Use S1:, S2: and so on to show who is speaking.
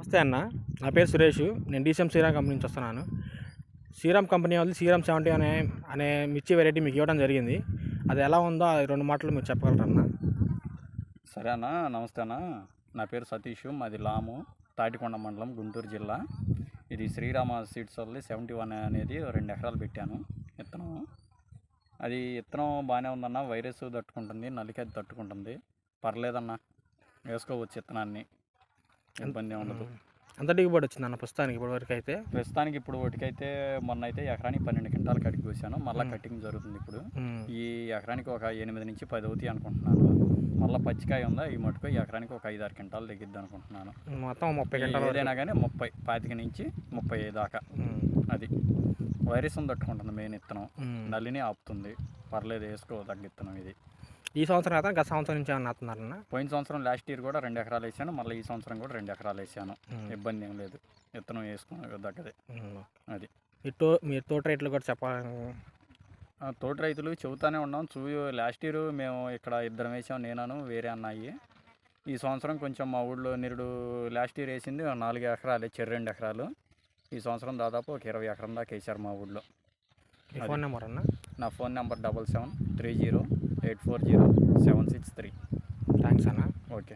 S1: నమస్తే అన్న, నా పేరు సురేష్. నేను డీసీఎం శ్రీరామ్ కంపెనీ నుంచి వస్తున్నాను. శ్రీరామ్ కంపెనీ వాళ్ళు శ్రీరామ్ 70 అనే మిర్చి వెరైటీ మీకు ఇవ్వడం జరిగింది. అది ఎలా ఉందో ఆ 2 మాటలు మీరు చెప్పగలరన్నా?
S2: సరే అన్న, నమస్తే అన్న. నా పేరు సతీష్, మాది లాము, తాటికొండ మండలం, గుంటూరు జిల్లా. ఇది శ్రీరామ సీడ్స్ వల్ల 71 అనేది 2 ఎకరాలు పెట్టాను విత్తనం. అది విత్తనం బాగానే ఉందన్న, వైరస్ తట్టుకుంటుంది, నల్లికి అది తట్టుకుంటుంది, పర్లేదన్న, వేసుకోవచ్చు విత్తనాన్ని, ఇబ్బంది ఉండదు.
S1: ఎంత దిగుబడి వచ్చిందన్న ప్రస్తుతానికి
S2: ఇప్పుడు వాటికైతే మొన్న అయితే ఎకరానికి 12 క్వింటాలు కటింగ్ కోసాను. మళ్ళీ కటింగ్ జరుగుతుంది ఇప్పుడు. ఈ ఎకరానికి ఒక 8 నుంచి 10 అవుతాయి అనుకుంటున్నాను. మళ్ళీ పచ్చికాయ ఉందా, ఈ మటుకు ఎకరానికి ఒక 5-6 క్వింటాలు తగ్గిద్ది అనుకుంటున్నాను.
S1: మొత్తం 30 క్వింటాలు
S2: ఏదైనా కానీ 25 నుంచి 35 దాకా. అది వైరస్ తట్టుకుంటుంది, మెయిన్ విత్తనం నల్లిని ఆపుతుంది, పర్లేదు, వేసుకో తగ్గిత్తనం. ఇది
S1: ఈ సంవత్సరం అయితే గత సంవత్సరం నుంచి ఏమన్నా అవుతున్నారన్న?
S2: పోయిన సంవత్సరం లాస్ట్ ఇయర్ కూడా 2 ఎకరాలు వేసాను, మళ్ళీ ఈ సంవత్సరం కూడా 2 ఎకరాలు వేసాను. ఇబ్బంది ఏం లేదు, విత్తనం వేసుకున్న దగ్గరే. అది
S1: మీరు తోట రైతులు కూడా చెప్పాలి.
S2: తోట రైతులు చెబుతానే ఉన్నాం. లాస్ట్ ఇయర్ మేము ఇక్కడ 2 వేసాం, నేనాను వేరే అన్నాయి. ఈ సంవత్సరం కొంచెం మా ఊళ్ళో నిరుడు లాస్ట్ ఇయర్ వేసింది 4 ఎకరాలే, 2 ఎకరాలు. ఈ సంవత్సరం దాదాపు ఒక 20 ఎకరం దాకా వేసారు మా ఊళ్ళో.
S1: ఫోన్ నెంబర్ అన్న?
S2: నా ఫోన్ నెంబర్ 7730840763.
S1: థ్యాంక్స్ అన్న.
S2: ఓకే.